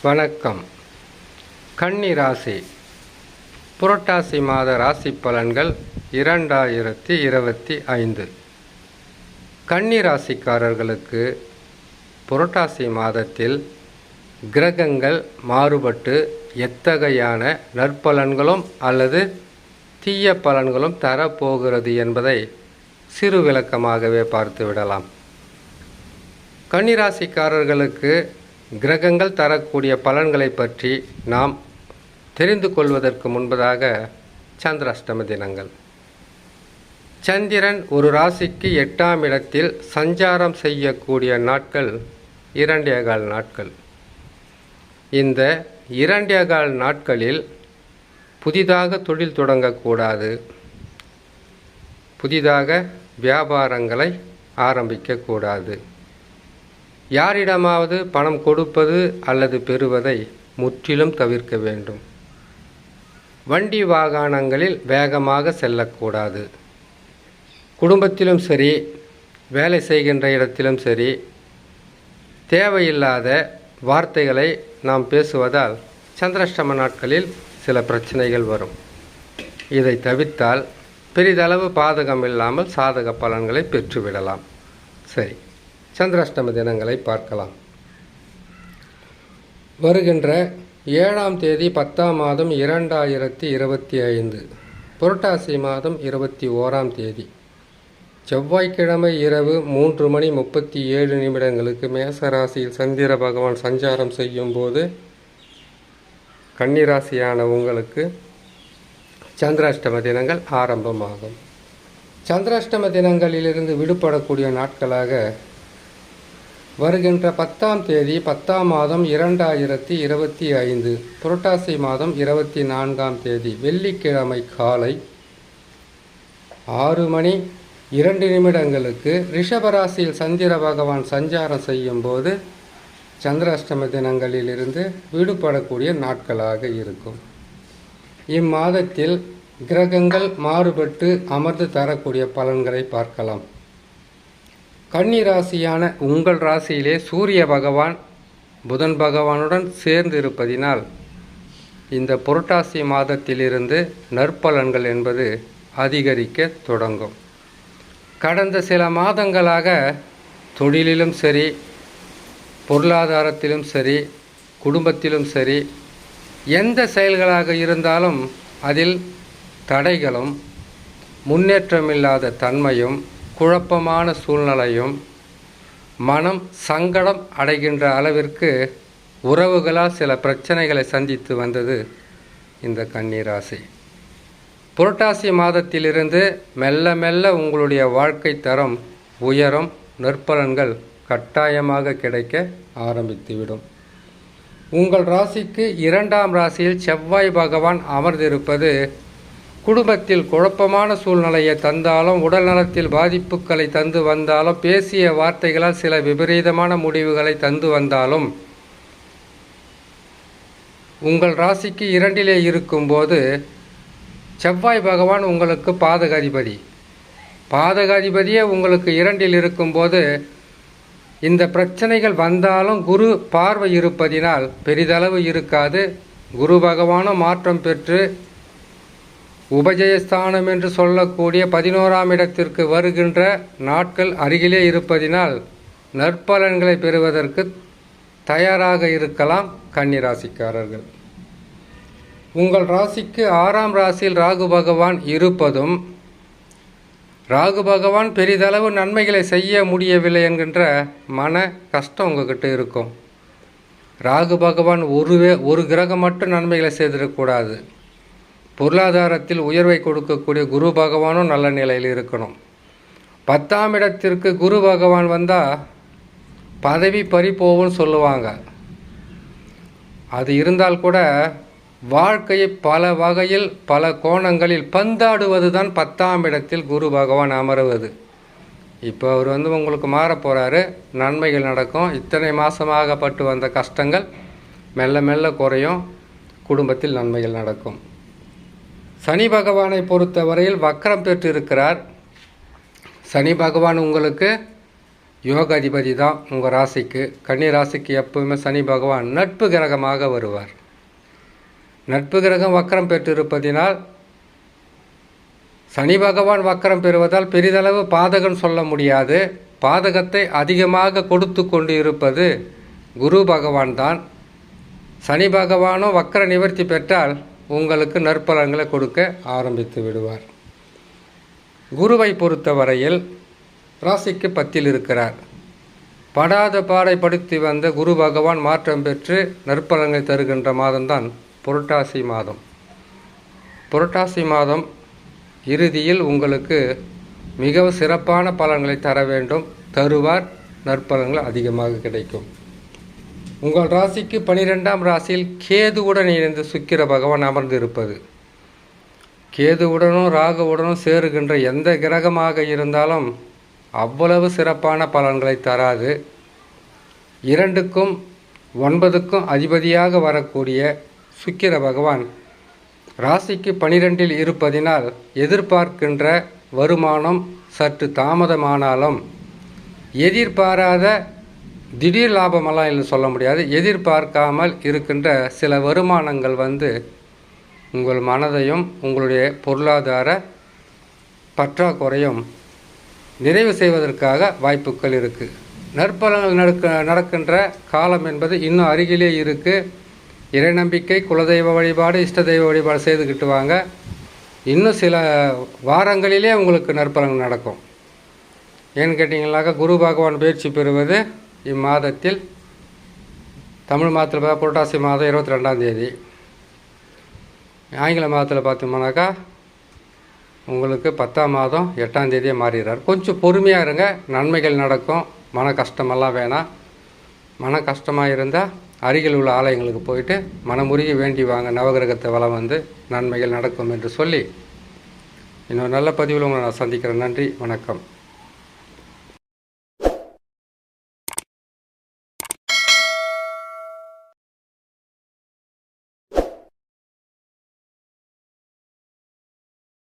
வணக்கம். கன்னி ராசி புரட்டாசி மாத ராசி பலன்கள் 2025. கன்னி ராசிக்காரர்களுக்கு புரட்டாசி மாதத்தில் கிரகங்கள் மாறுபட்டு எத்தகையான நற்பலன்களும் அல்லது தீய பலன்களும் தரப்போகிறது என்பதை சிறு விளக்கமாகவே பார்த்துவிடலாம். கன்னிராசிக்காரர்களுக்கு கிரகங்கள் தரக்கூடிய பலன்களை பற்றி நாம் தெரிந்து கொள்வதற்கு முன்பதாக சந்திராஷ்டம தினங்கள். சந்திரன் ஒரு ராசிக்கு 8ஆம் இடத்தில் சஞ்சாரம் செய்யக்கூடிய நாட்கள் 2.25 நாட்கள். இந்த 2.25 நாட்களில் புதிதாக தொழில் தொடங்கக்கூடாது, புதிதாக வியாபாரங்களை ஆரம்பிக்கக்கூடாது. யாரிடமாவது பணம் கொடுப்பது அல்லது பெறுவதை முற்றிலும் தவிர்க்க வேண்டும். வண்டி வாகனங்களில் வேகமாக செல்லக்கூடாது. குடும்பத்திலும் சரி, வேலை செய்கின்ற இடத்திலும் சரி, தேவையில்லாத வார்த்தைகளை நாம் பேசுவதால் சந்திராஷ்டம நாட்களில் சில பிரச்சனைகள் வரும். இதை தவிர்த்தால் பெரிதளவு பாதகம் இல்லாமல் சாதக பலன்களை பெற்றுவிடலாம். சரி, சந்திராஷ்டம தினங்களை பார்க்கலாம். வருகின்ற 7ஆம் தேதி 10ஆம் மாதம் 2025, புரட்டாசி மாதம் 21ஆம் தேதி செவ்வாய்க்கிழமை இரவு 3:37 மேசராசியில் சந்திர பகவான் சஞ்சாரம் செய்யும் போது கன்னிராசியான உங்களுக்கு சந்திராஷ்டம தினங்கள் ஆரம்பமாகும். சந்திராஷ்டம தினங்களிலிருந்து விடுபடக்கூடிய நாட்களாக வருகின்ற 10ஆம் தேதி 10ஆம் மாதம் 2025, புரட்டாசி மாதம் 24ஆம் தேதி வெள்ளிக்கிழமை காலை 6:02 ரிஷபராசியில் சந்திர பகவான் சஞ்சாரம் செய்யும் போது சந்திராஷ்டம தினங்களிலிருந்து விடுபடக்கூடிய நாட்களாக இருக்கும். இம்மாதத்தில் கிரகங்கள் மாறுபட்டு அமர்ந்து தரக்கூடிய பலன்களை பார்க்கலாம். கன்னி ராசியான உங்கள் ராசியிலே சூரிய பகவான் புதன் பகவானுடன் சேர்ந்து இருப்பதினால் இந்த புரட்டாசி மாதத்திலிருந்து நற்பலன்கள் என்பது அதிகரிக்க தொடங்கும். கடந்த சில மாதங்களாக தொழிலிலும் சரி, பொருளாதாரத்திலும் சரி, குடும்பத்திலும் சரி, எந்த செயல்களாக இருந்தாலும் அதில் தடைகளும் முன்னேற்றமில்லாத தன்மையும் குழப்பமான சூழ்நிலையும் மனம் சங்கடம் அடைகின்ற அளவிற்கு உறவுகளால் சில பிரச்சனைகளை சந்தித்து வந்தது இந்த கன்னிராசி. புரட்டாசி மாதத்திலிருந்து மெல்ல மெல்ல உங்களுடைய வாழ்க்கை தரம் உயரும், நற்பலன்கள் கட்டாயமாக கிடைக்க ஆரம்பித்துவிடும். உங்கள் ராசிக்கு 2ஆம் ராசியில் செவ்வாய் பகவான் அமர்ந்திருப்பது குடும்பத்தில் குழப்பமான சூழ்நிலையை தந்தாலும், உடல் நலத்தில் பாதிப்புகளை தந்து வந்தாலும், பேசிய வார்த்தைகளால் சில விபரீதமான முடிவுகளை தந்து வந்தாலும், உங்கள் ராசிக்கு 2லே இருக்கும்போது செவ்வாய் பகவான் உங்களுக்கு பாதகாதிபதியே உங்களுக்கு 2ல் இருக்கும்போது இந்த பிரச்சனைகள் வந்தாலும் குரு பார்வை இருப்பதினால் பெரிதளவு இருக்காது. குரு பகவானும் மாற்றம் பெற்று உபஜயஸ்தானம் என்று சொல்லக்கூடிய 11ஆம் இடத்திற்கு வருகின்ற நாட்கள் அருகிலே இருப்பதினால் நற்பலன்களை பெறுவதற்கு தயாராக இருக்கலாம் கன்னிராசிக்காரர்கள். உங்கள் ராசிக்கு 6ஆம் ராசியில் ராகு பகவான் இருப்பதும், ராகு பகவான் பெரிதளவு நன்மைகளை செய்ய முடியவில்லை என்கின்ற மன கஷ்டம் உங்ககிட்ட இருக்கும். ராகு பகவான் ஒரு கிரகம் மட்டும் நன்மைகளை செய்திடக்கூடாது. பொருளாதாரத்தில் உயர்வை கொடுக்கக்கூடிய குரு பகவானும் நல்ல நிலையில் இருக்கணும். 10ஆம் இடத்திற்கு குரு பகவான் வந்தால் பதவி பறிபோகும்னு சொல்லுவாங்க. அது இருந்தால் கூட வாழ்க்கையை பல வகையில் பல கோணங்களில் பந்தாடுவது தான் 10ஆம் இடத்தில் குரு பகவான் அமருவது. இப்போ அவர் உங்களுக்கு மாற போகிறாரு, நன்மைகள் நடக்கும். இத்தனை மாதமாகப்பட்டு வந்த கஷ்டங்கள் மெல்ல மெல்ல குறையும், குடும்பத்தில் நன்மைகள் நடக்கும். சனி பகவானை பொறுத்தவரையில் வக்ரம் பெற்றிருக்கிறார். சனி பகவான் உங்களுக்கு யோகாதிபதி தான் உங்கள் ராசிக்கு. கன்னி ராசிக்கு எப்பவுமே சனி பகவான் நட்பு கிரகமாக வருவார். நட்பு கிரகம் வக்கரம் பெற்றிருப்பதினால், சனி பகவான் வக்கரம் பெறுவதால் பெரிதளவு பாதகம் சொல்ல முடியாது. பாதகத்தை அதிகமாக கொடுத்து கொண்டு இருப்பது குரு பகவான் தான். சனி பகவானும் வக்கர நிவர்த்தி பெற்றால் உங்களுக்கு நற்பலன்களை கொடுக்க ஆரம்பித்து விடுவார். குருவை பொறுத்தவரையில் ராசிக்கு 10 இருக்கிறார். படாத பாடைப்படுத்தி வந்த குரு பகவான் மாற்றம் பெற்று நற்பலன்களை தருகின்ற மாதம்தான் புரட்டாசி மாதம். புரட்டாசி மாதம் இறுதியில் உங்களுக்கு மிகவும் சிறப்பான பலன்களை தர வேண்டும். தருவார். நற்பலன்கள் அதிகமாக கிடைக்கும். உங்கள் ராசிக்கு 12ஆம் ராசியில் கேதுவுடன் இணைந்து சுக்கிர பகவான் அமர்ந்து இருப்பது, கேதுவுடனும் ராகுவுடனும் சேருகின்ற எந்த கிரகமாக இருந்தாலும் அவ்வளவு சிறப்பான பலன்களை தராது. 2க்கும் 9க்கும் அதிபதியாக வரக்கூடிய சுக்கிர பகவான் ராசிக்கு 12இல் இருப்பதினால் எதிர்பார்க்கின்ற வருமானம் சற்று தாமதமானாலும், எதிர்பாராத திடீர் லாபமெல்லாம் இல்லை சொல்ல முடியாது, எதிர்பார்க்காமல் இருக்கின்ற சில வருமானங்கள் உங்கள் மனதையும் உங்களுடைய பொருளாதார பற்றாக்குறையும் நிறைவு செய்வதற்காக வாய்ப்புகள் இருக்குது. நற்பலன்கள் நடக்கின்ற காலம் என்பது இன்னும் அருகிலே இருக்குது. இறை நம்பிக்கை, குலதெய்வ வழிபாடு, இஷ்ட தெய்வ வழிபாடு செய்துக்கிட்டு வாங்க. இன்னும் சில வாரங்களிலே உங்களுக்கு நற்பலன்கள் நடக்கும். ஏன்னு கேட்டிங்கனாக்கா, குரு பகவான் பயிற்சி பெறுவது இம்மாதத்தில், தமிழ் மாதத்தில் புரட்டாசி மாதம் 22ஆம் தேதி, ஆங்கில மாதத்தில் பார்த்தோம்னாக்கா உங்களுக்கு 10ஆம் மாதம் 8ஆம் தேதியே மாறிடுறார். கொஞ்சம் பொறுமையாக இருங்க, நன்மைகள் நடக்கும். மன கஷ்டமெல்லாம் வேணாம். மன கஷ்டமாக இருந்தால் அருகில் உள்ள ஆலயங்களுக்கு போயிட்டு மனமுருகி வேண்டி வாங்க. நவகிரகத்தை வலம் நன்மைகள் நடக்கும் என்று சொல்லி இன்னொரு நல்ல பதிவில் உங்களை நான் சந்திக்கிறேன். நன்றி, வணக்கம்.